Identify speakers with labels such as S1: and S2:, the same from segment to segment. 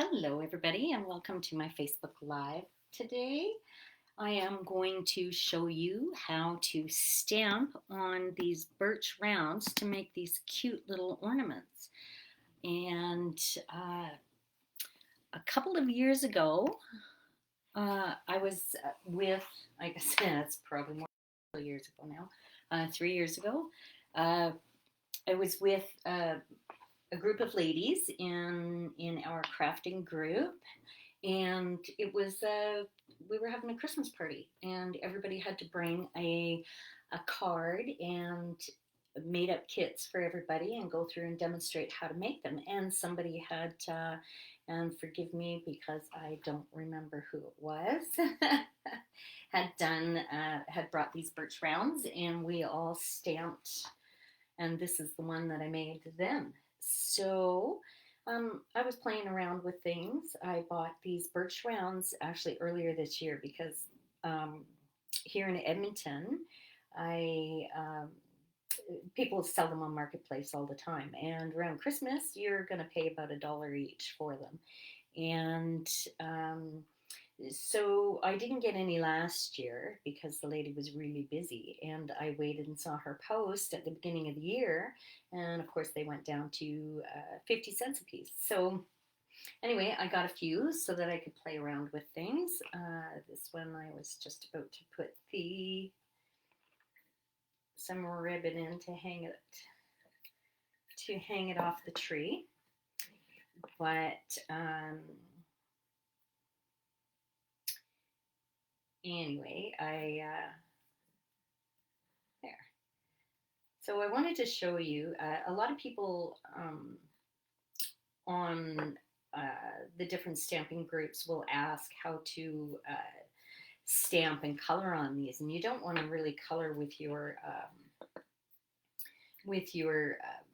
S1: Hello, everybody, and welcome to my Facebook Live. Today, I am going to show you how to stamp on these birch rounds to make these cute little ornaments. And a couple of years ago, I was with, I guess it's probably more years ago now, 3 years ago, uh, I was with a group of ladies in our crafting group, and it was we were having a Christmas party, and everybody had to bring a card and made up kits for everybody and go through and demonstrate how to make them. And somebody had and forgive me because I don't remember who it was, had brought these birch rounds, and we all stamped, and this is the one that I made then. So I was playing around with things. I bought these birch rounds actually earlier this year because here in Edmonton, I people sell them on Marketplace all the time. And around Christmas, you're going to pay about $1 each for them. And so I didn't get any last year because the lady was really busy, and I waited and saw her post at the beginning of the year, and of course they went down to 50 cents a piece. So anyway, I got a few so that I could play around with things. This one I was just about to put some ribbon in to hang it off the tree, but anyway, there. So I wanted to show you, a lot of people on the different stamping groups will ask how to stamp and color on these, and you don't want to really color with your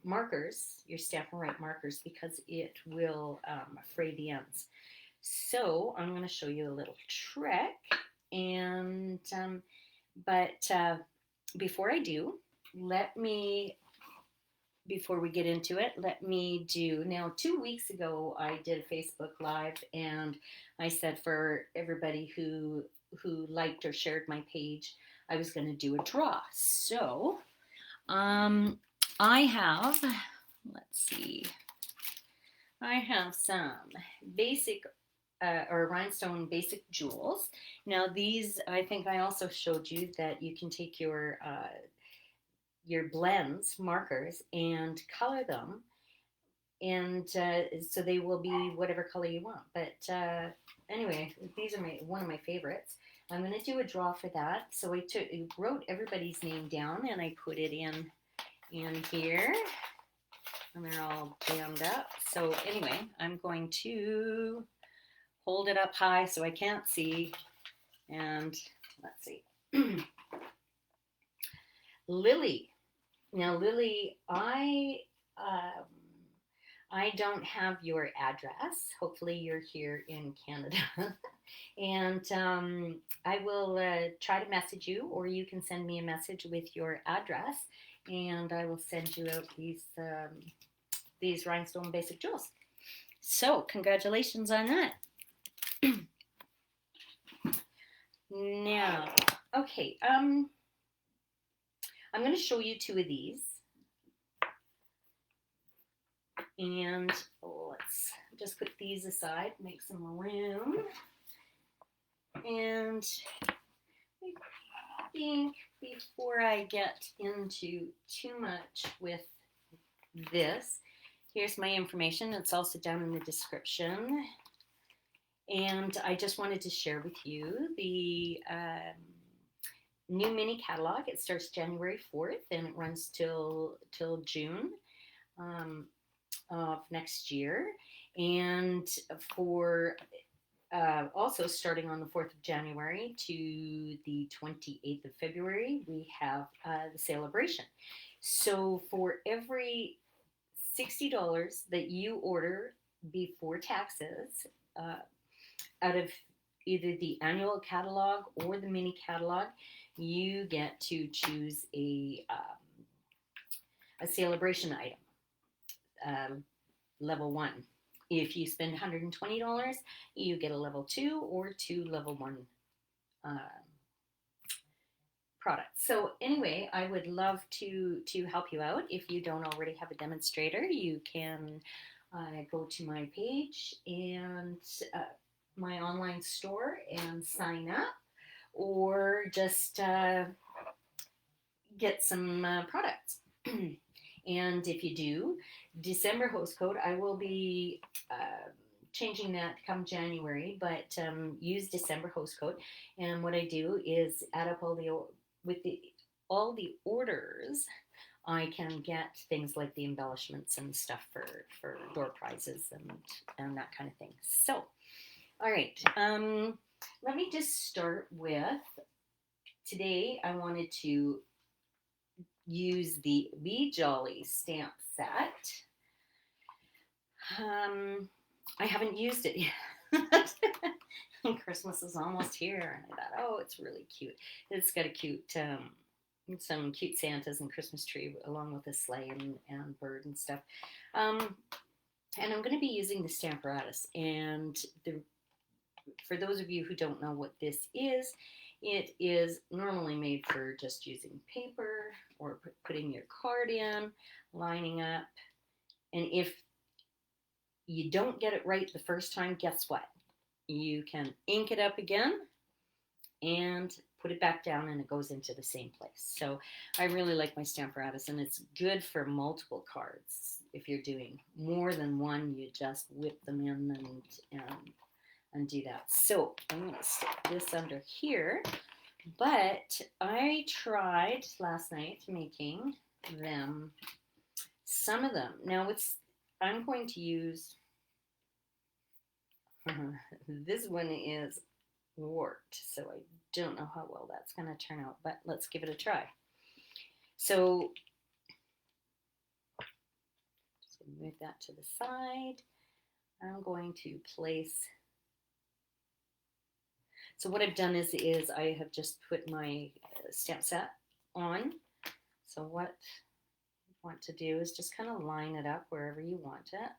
S1: markers, your Stamp and Write markers, because it will fray the ends. So I'm going to show you a little trick, and but before I do, before we get into it, let me do, now 2 weeks ago I did a Facebook Live, and I said for everybody who liked or shared my page, I was going to do a draw. So I have, let's see, I have some basic or rhinestone basic jewels. Now these, I think I also showed you that you can take your blends, markers, and color them, and so they will be whatever color you want. But anyway, these are one of my favorites. I'm going to do a draw for that. So I wrote everybody's name down, and I put it in here, and they're all jammed up. So anyway, I'm going to hold it up high so I can't see, and let's see. Lily. Now, Lily, I don't have your address. Hopefully you're here in Canada. And I will try to message you, or you can send me a message with your address, and I will send you out these rhinestone basic jewels. So congratulations on that. Now, okay, I'm going to show you two of these, and let's just put these aside, make some room. And I think before I get into too much with this, here's my information. It's also down in the description. And I just wanted to share with you the new mini catalog. It starts January 4th, and it runs till June of next year. And for also starting on the 4th of January to the 28th of February, we have the celebration. So for every $60 that you order before taxes, out of either the annual catalog or the mini catalog, you get to choose a celebration item, level 1. If you spend $120, you get a level 2 or 2 level 1 products. So anyway, I would love to help you out. If you don't already have a demonstrator, you can go to my page and my online store and sign up, or just get some products. And if you do, December host code, I will be changing that come January, but use December host code. And what I do is add up all the orders, I can get things like the embellishments and stuff for door prizes and that kind of thing. So, all right, let me just start with, today I wanted to use the Be Jolly stamp set. I haven't used it yet. And Christmas is almost here, and I thought, oh, it's really cute. It's got a cute, some cute Santas and Christmas tree along with a sleigh and bird and stuff. And I'm going to be using the Stamparatus. And for those of you who don't know what this is, it is normally made for just using paper or putting your card in, lining up. And if you don't get it right the first time, guess what? You can ink it up again and put it back down, and it goes into the same place. So I really like my Stamparatus, and it's good for multiple cards. If you're doing more than one, you just whip them in and do that. So I'm going to stick this under here, but I tried last night making them, some of them. Now I'm going to use, this one is warped, so I don't know how well that's going to turn out, but let's give it a try. So just going to move that to the side. I'm going to place, so what I've done is I have just put my stamp set on. So what you want to do is just kind of line it up wherever you want it.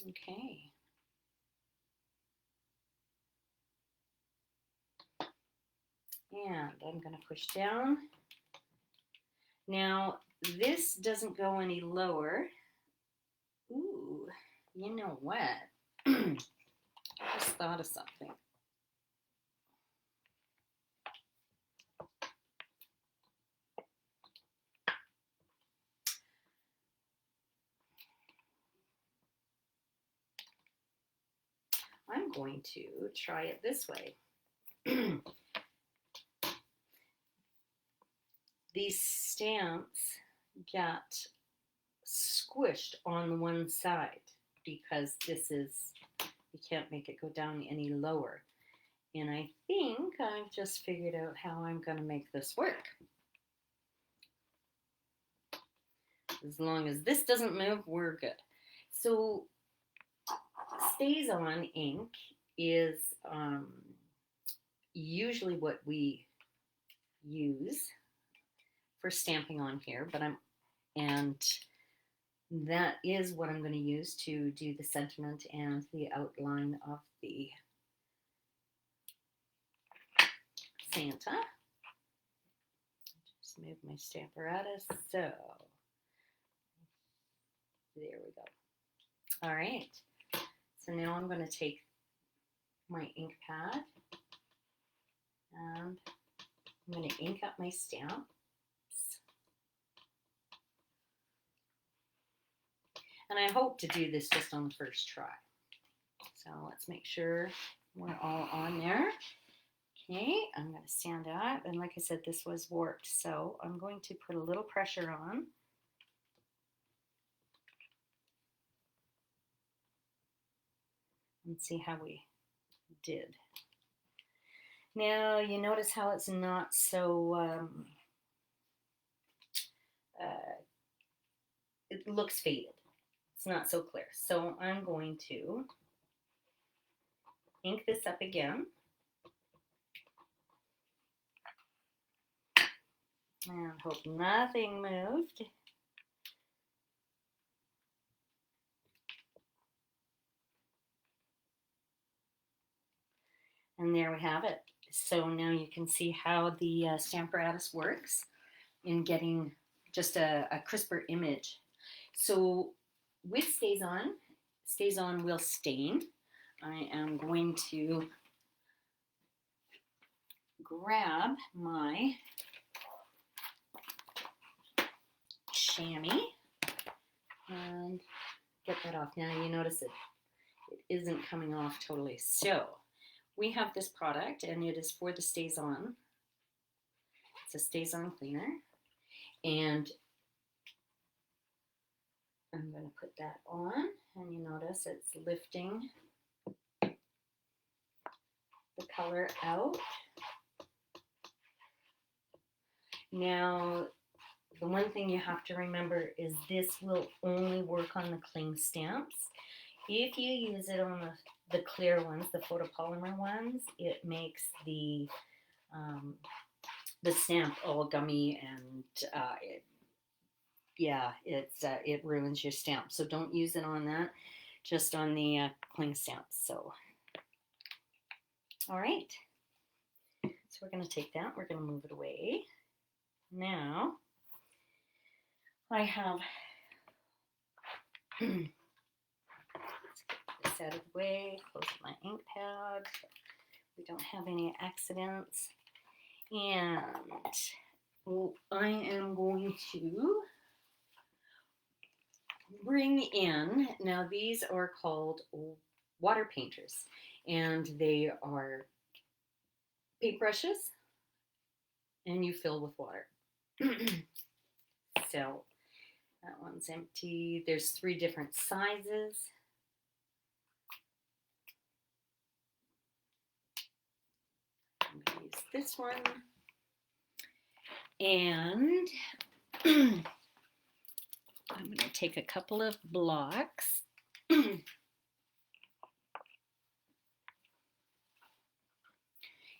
S1: Okay. And I'm going to push down. Now, this doesn't go any lower. Ooh, you know what? I just thought of something. I'm going to try it this way. These stamps get squished on one side because this is, you can't make it go down any lower. And I think I've just figured out how I'm going to make this work. As long as this doesn't move, we're good. So stays on ink is usually what we use for stamping on here, and that is what I'm going to use to do the sentiment and the outline of the Santa. Just move my Stamparatus. So there we go. All right. So now I'm going to take my ink pad and I'm going to ink up my stamp. And I hope to do this just on the first try. So let's make sure we're all on there. Okay, I'm going to stand up. And like I said, this was warped. So I'm going to put a little pressure on. And see how we did. Now, you notice how it's not so, it looks faded. It's not so clear. So I'm going to ink this up again. And hope nothing moved. And there we have it. So now you can see how the Stamparatus works in getting just a crisper image. So with StazOn will stain. I am going to grab my chamois and get that off. Now you notice it isn't coming off totally. So we have this product and it is for the StazOn. It's a StazOn cleaner. And I'm going to put that on, and you notice it's lifting the color out. Now, the one thing you have to remember is this will only work on the cling stamps. If you use it on the clear ones, the photopolymer ones, it makes the stamp all gummy and it ruins your stamp. So don't use it on that, just on the cling stamps. So, all right. So we're going to take that, we're going to move it away. Now, I have, let's get this out of the way, close my ink pad. We don't have any accidents. And I am going to bring in, now these are called water painters, and they are paintbrushes, and you fill with water. So that one's empty. There's 3 different sizes. I'm going to use this one. And I'm going to take a couple of blocks.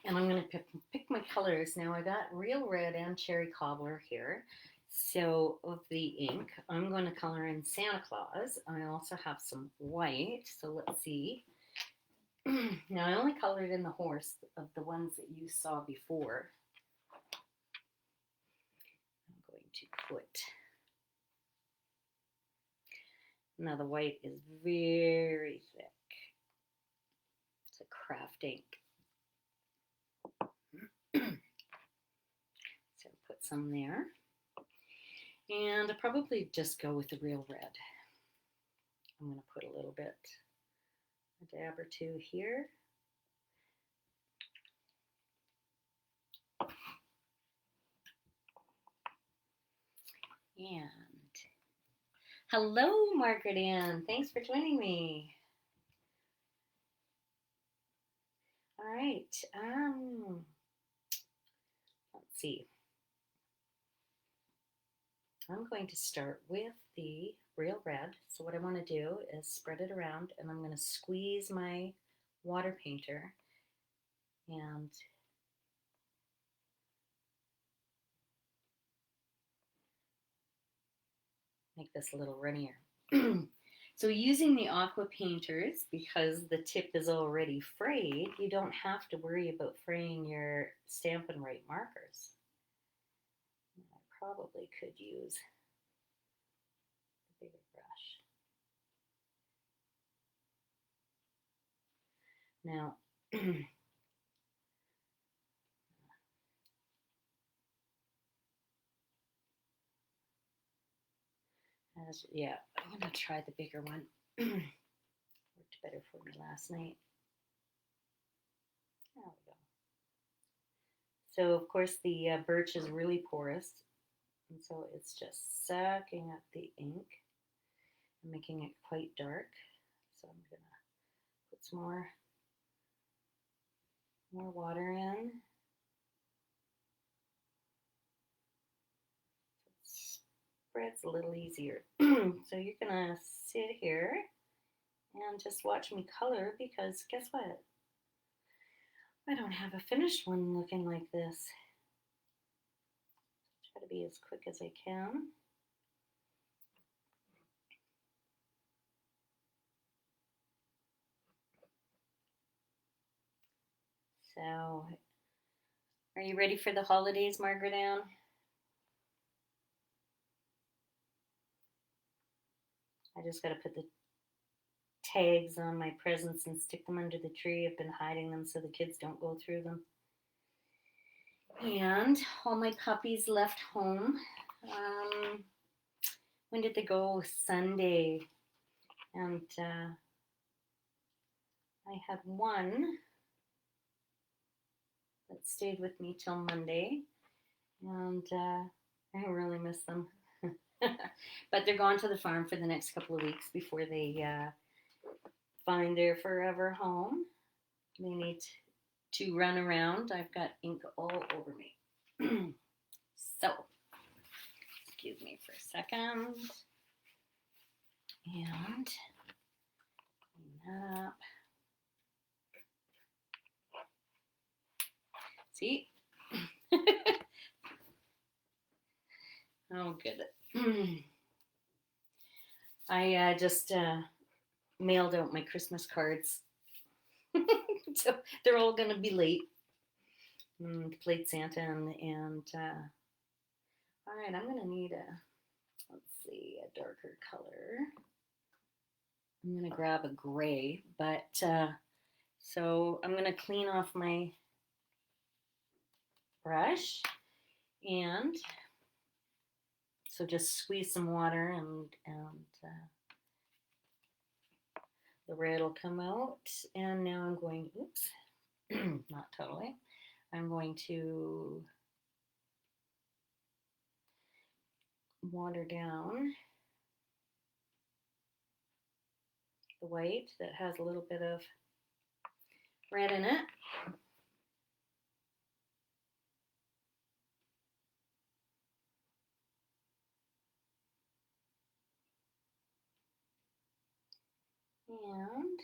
S1: And I'm going to pick my colors. Now I got real red and cherry cobbler here. So of the ink, I'm going to color in Santa Claus. I also have some white. So let's see. Now I only colored in the horse of the ones that you saw before. I'm going to put, now the white is very thick. It's a craft ink. So put some there. And I'll probably just go with the real red. I'm going to put a little bit, a dab or 2 here. And hello, Margaret Ann. Thanks for joining me. All right. Let's see. I'm going to start with the real red. So what I want to do is spread it around, and I'm going to squeeze my water painter and make this a little runnier. So using the aqua painters, because the tip is already frayed, you don't have to worry about fraying your Stampin' Write markers. I probably could use a bigger brush. Now, I'm going to try the bigger one. Worked better for me last night. There we go. So, of course, the birch is really porous, and so it's just sucking up the ink and making it quite dark. So I'm going to put some more water in. Spreads a little easier. So you're gonna sit here and just watch me color, because guess what? I don't have a finished one looking like this. Try to be as quick as I can. So, are you ready for the holidays, Margaret Ann? I just got to put the tags on my presents and stick them under the tree. I've been hiding them so the kids don't go through them. And all my puppies left home. When did they go? Sunday. And I had one that stayed with me till Monday. And I really miss them. But they're gone to the farm for the next couple of weeks before they find their forever home. They need to run around. I've got ink all over me. So, excuse me for a second. And clean that up. See? Oh, good. I just mailed out my Christmas cards. So they're all going to be late. Played Santa and all right, I'm going to need a darker color. I'm going to grab a gray, but so I'm going to clean off my brush, and so just squeeze some water and the red will come out. And now I'm going, oops, not totally. I'm going to water down the white that has a little bit of red in it. And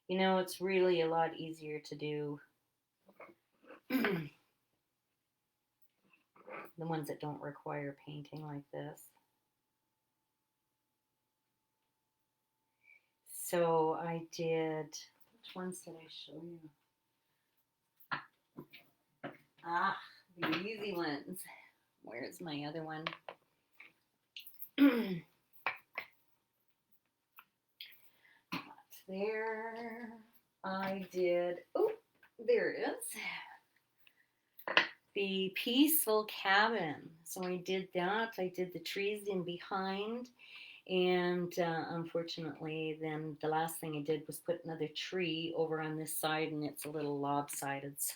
S1: you know, it's really a lot easier to do the ones that don't require painting like this. So I did, which ones did I show you? Ah, the easy ones. Where's my other one? There. I did, oh, there it is. The Peaceful Cabin. So I did that. I did the trees in behind. And unfortunately, then the last thing I did was put another tree over on this side, and it's a little lopsided. So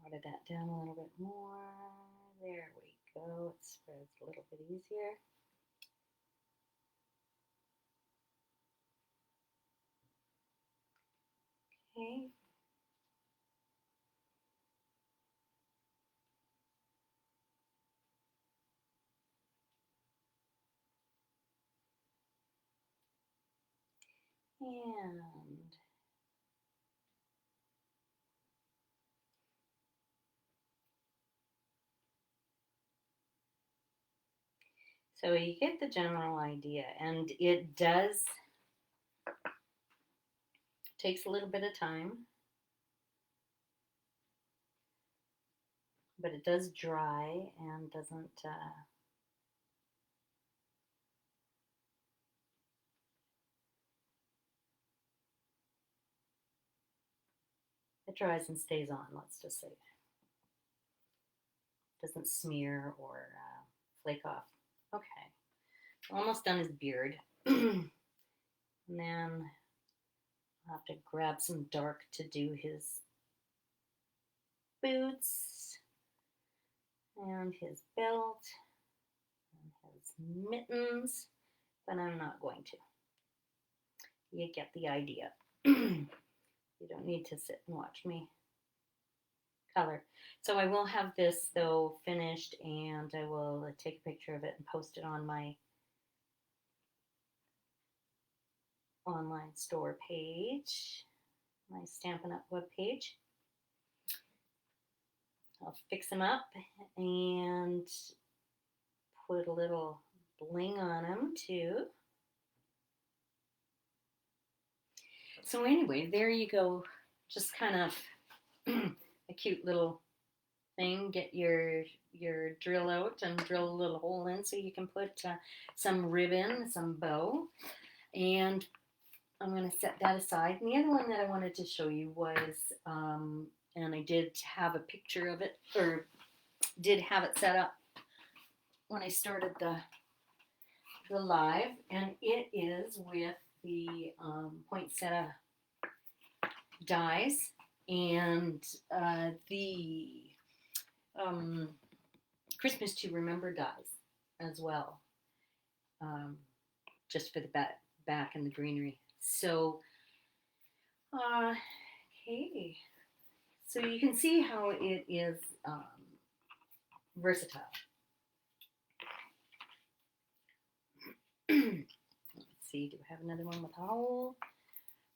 S1: water that down a little bit more. There we go. It spreads a little bit easier. Okay. And so you get the general idea, and it takes a little bit of time, but it does dry and doesn't it dries and stays on, let's just say. Doesn't smear or flake off. Okay, almost done his beard. And then I'll have to grab some dark to do his boots and his belt and his mittens, but I'm not going to. You get the idea. You don't need to sit and watch me color. So I will have this though finished, and I will take a picture of it and post it on my online store page, my Stampin' Up! Web page. I'll fix them up and put a little bling on them too. So anyway, there you go. Just kind of a cute little thing. Get your drill out and drill a little hole in so you can put some ribbon, some bow. And I'm going to set that aside. And the other one that I wanted to show you was, and I did have a picture of it, or did have it set up when I started the live, and it is with the poinsettia dies and the Christmas to Remember dies as well, just for the back and the greenery. So, okay, so you can see how it is versatile. Let's see, do I have another one with a hole?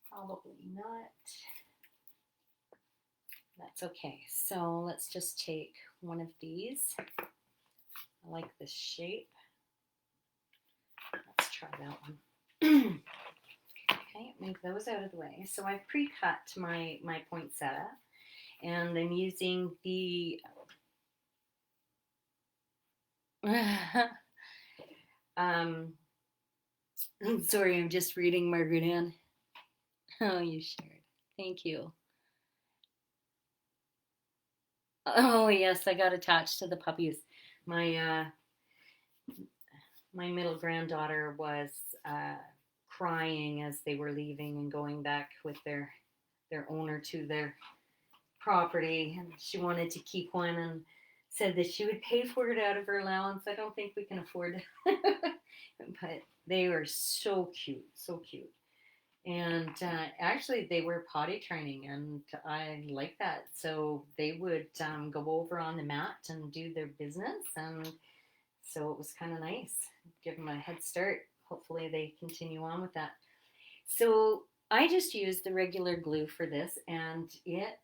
S1: Probably not. That's okay. So let's just take one of these. I like this shape. Let's try that one. Okay, move those out of the way. So I've pre-cut my poinsettia, and I'm using the I'm sorry, I'm just reading Margaret Ann. Oh, you shared. Thank you. Oh yes, I got attached to the puppies. My my middle granddaughter was crying as they were leaving and going back with their owner to their property, and she wanted to keep one and said that she would pay for it out of her allowance. I don't think we can afford it, but they were so cute, so cute. And actually, they were potty training, and I like that. So they would go over on the mat and do their business, and so it was kind of nice. Give them a head start. Hopefully, they continue on with that. So I just used the regular glue for this, and it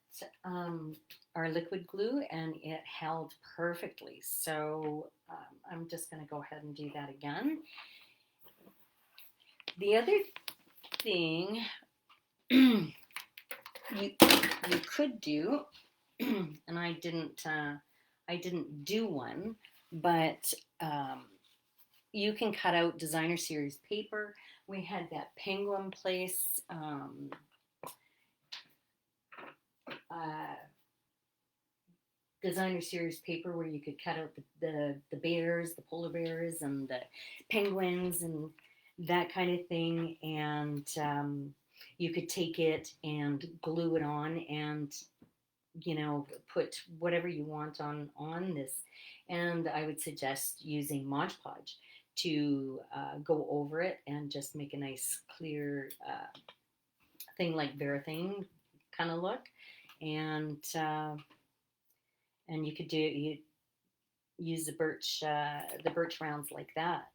S1: our liquid glue, and it held perfectly. So I'm just going to go ahead and do that again. The other thing you could do, and I didn't do one, but you can cut out designer series paper. We had that Penguin Place designer series paper where you could cut out the bears, the polar bears, and the penguins, and that kind of thing. And you could take it and glue it on, and put whatever you want on this. And I would suggest using Mod Podge to go over it and just make a nice clear thing like Varathane kind of look. And you could use the birch rounds like that,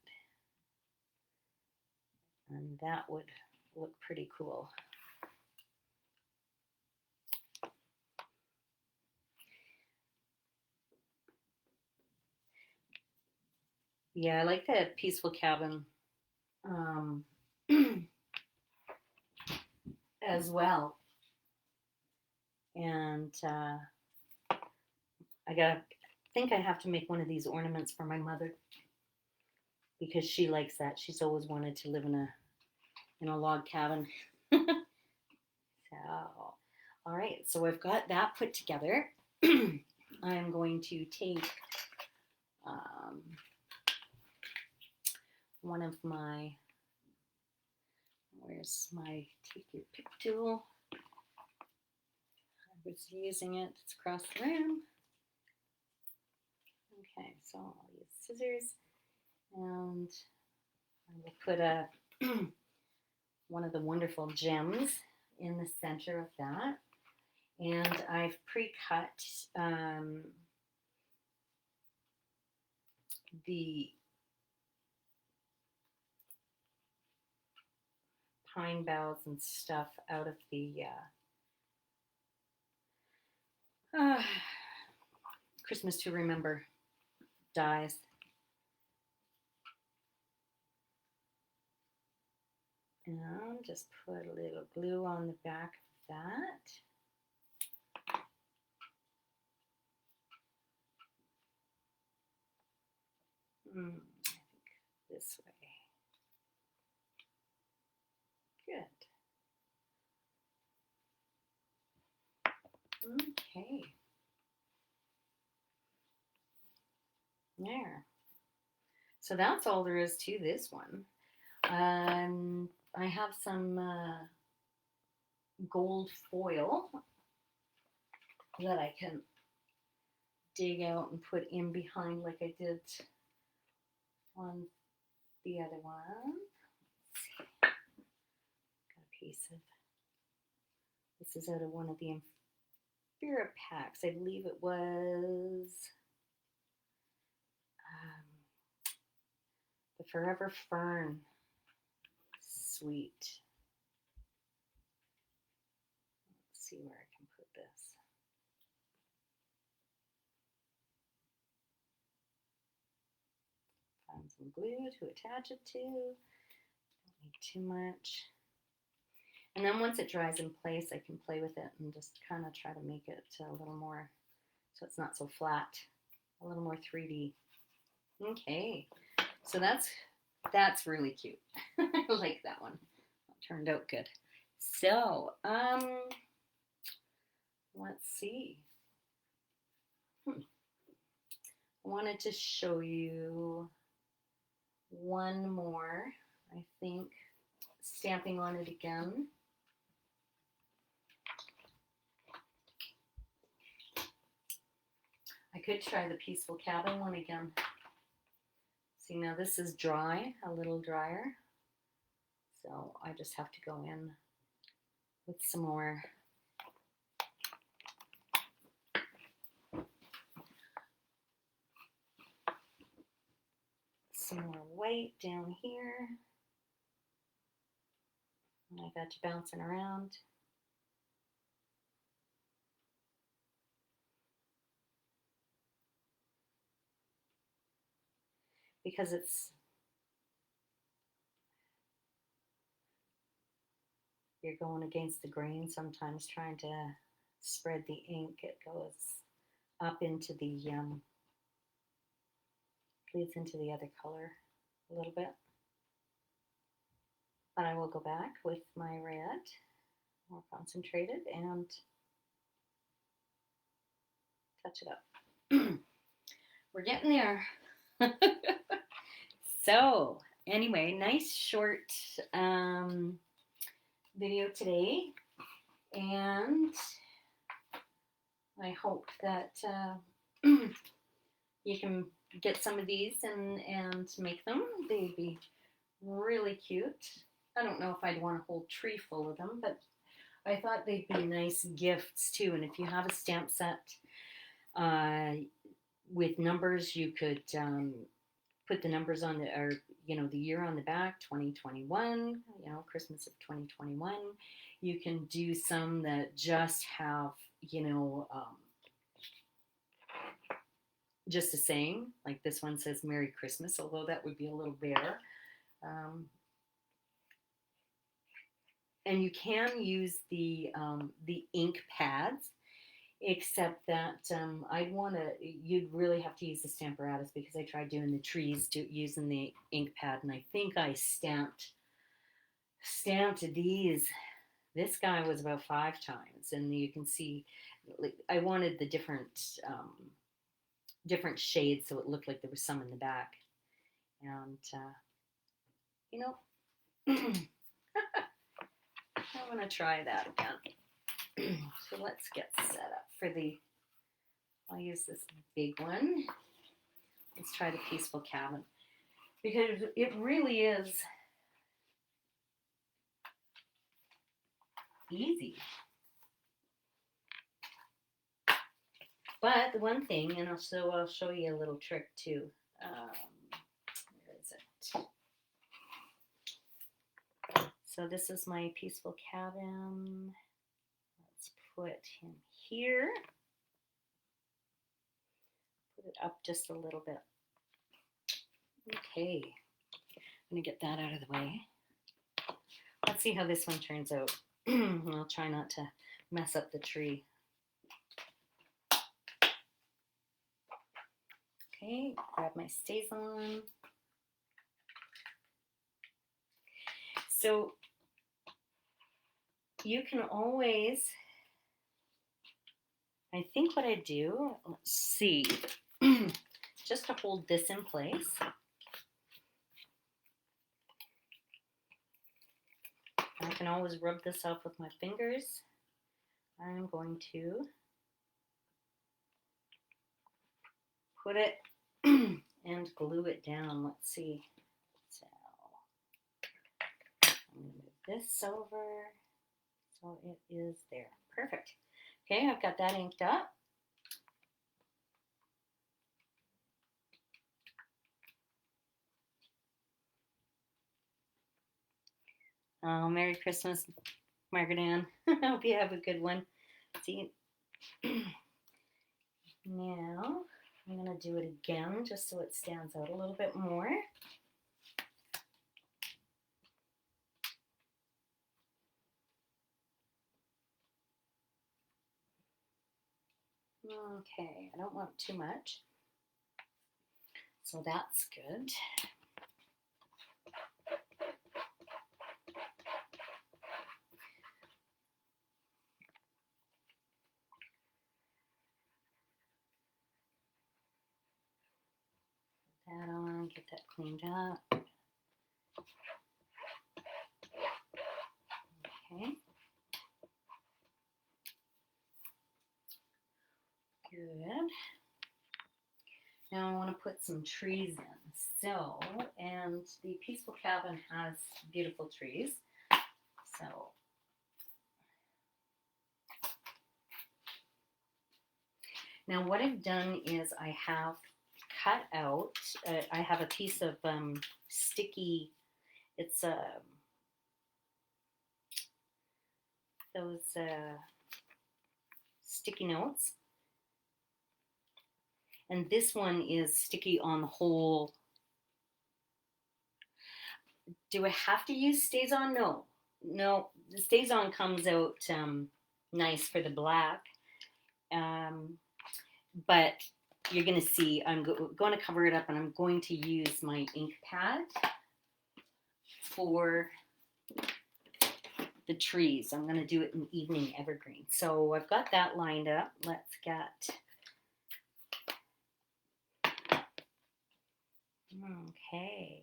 S1: and that would look pretty cool. Yeah, I like that Peaceful Cabin as well. And I think I have to make one of these ornaments for my mother, because she likes that. She's always wanted to live in a log cabin. So, all right, so I've got that put together. I'm going to take one of my, where's my take your pick tool? I was using it, it's across the room. Okay, so I'll use scissors, and I will put one of the wonderful gems in the center of that. And I've pre-cut the pine boughs and stuff out of the Christmas to Remember dies. And just put a little glue on the back of that. I think this way. Good. Okay. There. So that's all there is to this one. I have some gold foil that I can dig out and put in behind like I did on the other one. Got a piece of, this is out of one of the Infera packs. I believe it was the Forever Fern Sweet. Let's see where I can put this. Find some glue to attach it to. Don't need too much. And then once it dries in place, I can play with it and just kind of try to make it a little more, so it's not so flat, a little more 3D. Okay, so that's really cute. I like that one. It turned out good. So, let's see. I wanted to show you one more, I think, stamping on it again. I could try the Peaceful Cabin one again. See, now this is dry, a little drier. So I just have to go in with some more white down here. And I got you bouncing around. Because you're going against the grain sometimes trying to spread the ink. It goes up into the, bleeds into the other color a little bit. But I will go back with my red, more concentrated, and touch it up. We're getting there. So anyway, nice short video today, and I hope that you can get some of these and make them. They'd be really cute. I don't know if I'd want a whole tree full of them, but I thought they'd be nice gifts too. And if you have a stamp set with numbers, you could put the numbers on the, or the year on the back, 2021, Christmas of 2021. You can do some that just have, just a saying, like this one says Merry Christmas, although that would be a little bare. And you can use the ink pads, except that you'd really have to use the Stamparatus, because I tried doing the trees using the ink pad, and I think I stamped these. This guy was about 5 times, and you can see, I wanted the different shades, so it looked like there was some in the back, and I'm going to try that again. So let's get set up for I'll use this big one. Let's try the Peaceful Cabin, because it really is easy. But the one thing, and also I'll show you a little trick too. Where is it? So this is my peaceful cabin. Let's put him here. Put it up just a little bit. Okay, I'm gonna get that out of the way. Let's see how this one turns out. I'll try not to mess up the tree. Okay, grab my StazOn. So you can always, I think what I do, let's see, just to hold this in place. I can always rub this off with my fingers. I'm going to put it and glue it down. Let's see. So I'm going to move this over so it is there. Perfect. Okay, I've got that inked up. Oh, Merry Christmas, Margaret Ann. I hope you have a good one. See, now I'm going to do it again just so it stands out a little bit more. Okay, I don't want too much. So that's good. Put that on, get that cleaned up. Okay. Good. Now I want to put some trees in. So, and the Peaceful Cabin has beautiful trees. So, now what I've done is I have cut out, I have a piece of sticky, it's those sticky notes. And this one is sticky on the whole. Do I have to use StazOn? No. No, the StazOn comes out nice for the black. But you're going to see, I'm going to cover it up and I'm going to use my ink pad for the trees. I'm going to do it in Evening Evergreen. So I've got that lined up. Let's get... Okay.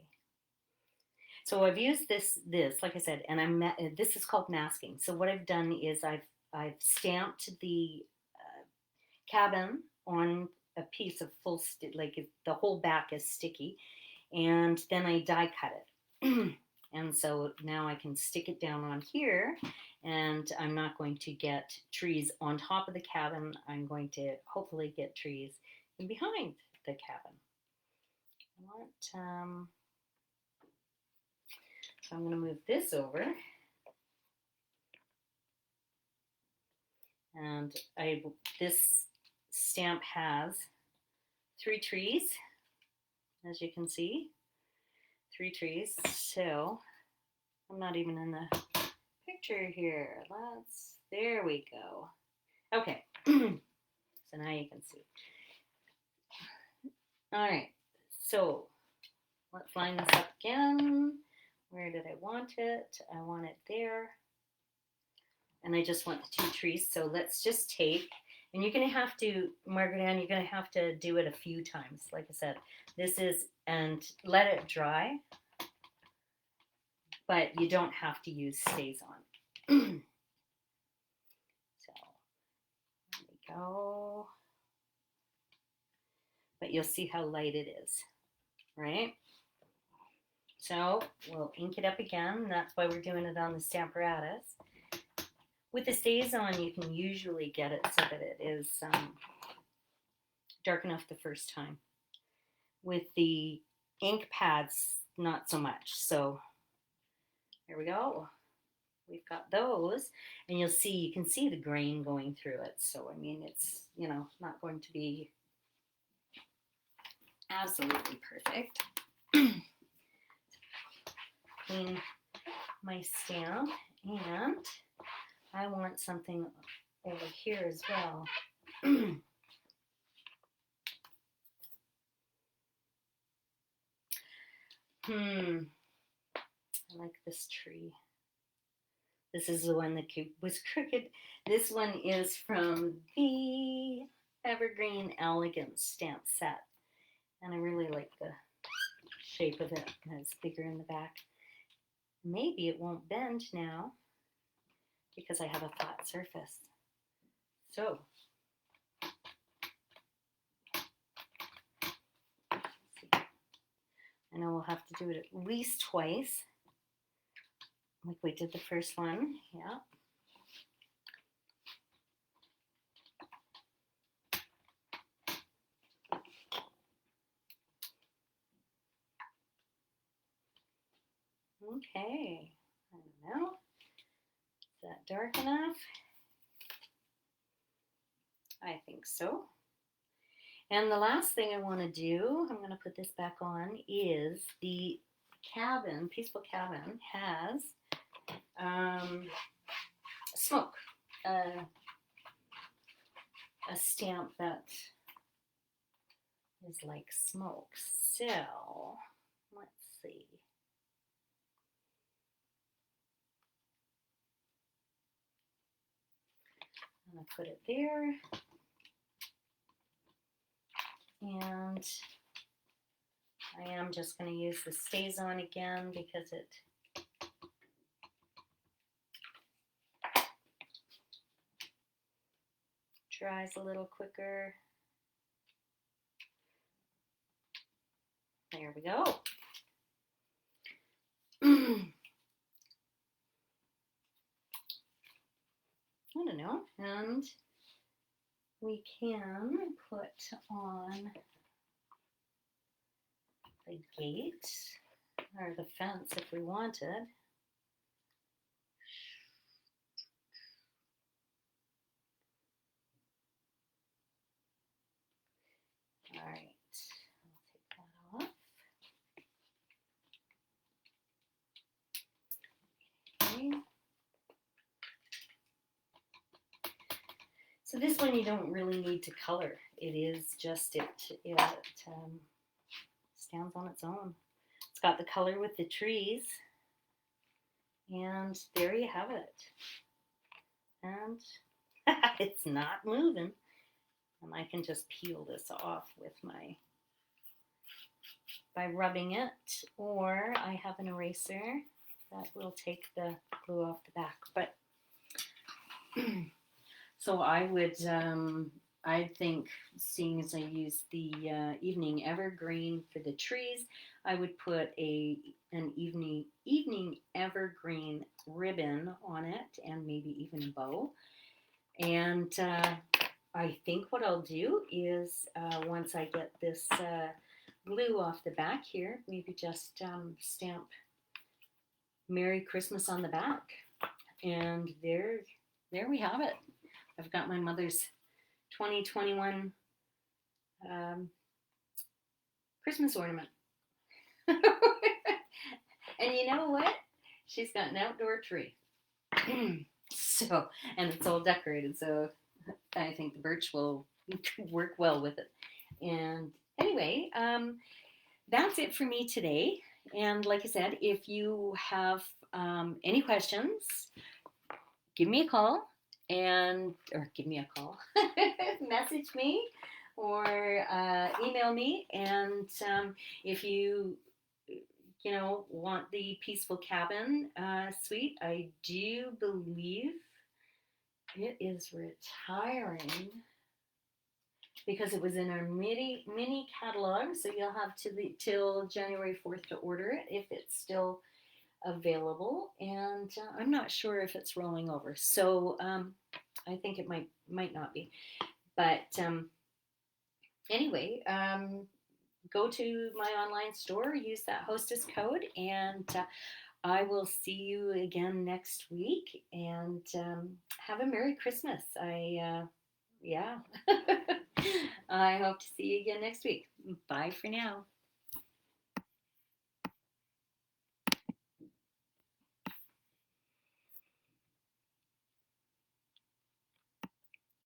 S1: So I've used this, like I said, and this is called masking. So what I've done is I've stamped the cabin on a piece of full, like the whole back is sticky, and then I die cut it. And so now I can stick it down on here, and I'm not going to get trees on top of the cabin. I'm going to hopefully get trees in behind the cabin. So I'm going to move this over. And this stamp has 3 trees, as you can see, 3 trees. So I'm not even in the picture here. There we go. Okay, so now you can see. All right, so let's line this up again. Where did I want it? I want it there. And I just want the 2 trees. So let's just take, and you're going to have to, Margaret Ann, you're going to have to do it a few times. Like I said, this is, and let it dry, but you don't have to use StazOn. So, there we go. But you'll see how light it is, right? So we'll ink it up again. That's why we're doing it on the Stamparatus. With the StazOn, you can usually get it so that it is dark enough the first time. With the ink pads, not so much. So there we go. We've got those, and you can see the grain going through it. So, I mean, it's, not going to be absolutely perfect. Clean my stamp, and I want something over here as well. I like this tree. This is the one that was crooked. This one is from the Evergreen Elegance stamp set. And I really like the shape of it. It's bigger in the back. Maybe it won't bend now because I have a flat surface. So, I know we'll have to do it at least twice, like we did the first one. Yeah. Okay, I don't know. Is that dark enough? I think so. And the last thing I want to do, I'm going to put this back on, is the cabin, Peaceful Cabin, has smoke, a stamp that is like smoke. So, let's see. I'm going to put it there. And I am just going to use the Stays On again because it dries a little quicker. There we go. I don't know. And we can put on the gate or the fence if we wanted. All right, I'll take that off. Okay. So this one you don't really need to color. It is just, it stands on its own. It's got the color with the trees. And there you have it. And it's not moving. And I can just peel this off with by rubbing it, or I have an eraser that will take the glue off the back. But so I would, I think, seeing as I use the evening evergreen for the trees, I would put an evening evergreen ribbon on it, and maybe even a bow. And I think what I'll do is once I get this glue off the back here, maybe just stamp Merry Christmas on the back. And there we have it. I've got my mother's 2021 Christmas ornament. And you know what? She's got an outdoor tree. So, and it's all decorated, so I think the birch will work well with it. And anyway, that's it for me today. And like I said, if you have any questions, give me a call, message me, or email me. And if you want the Peaceful Cabin suite, I do believe it is retiring because it was in our mini catalog. So you'll have till January 4th to order it if it's still available. And I'm not sure if it's rolling over. So I think it might not be. But Anyway, go to my online store, use that hostess code, and I will see you again next week. And have a Merry Christmas. Yeah, I hope to see you again next week. Bye for now.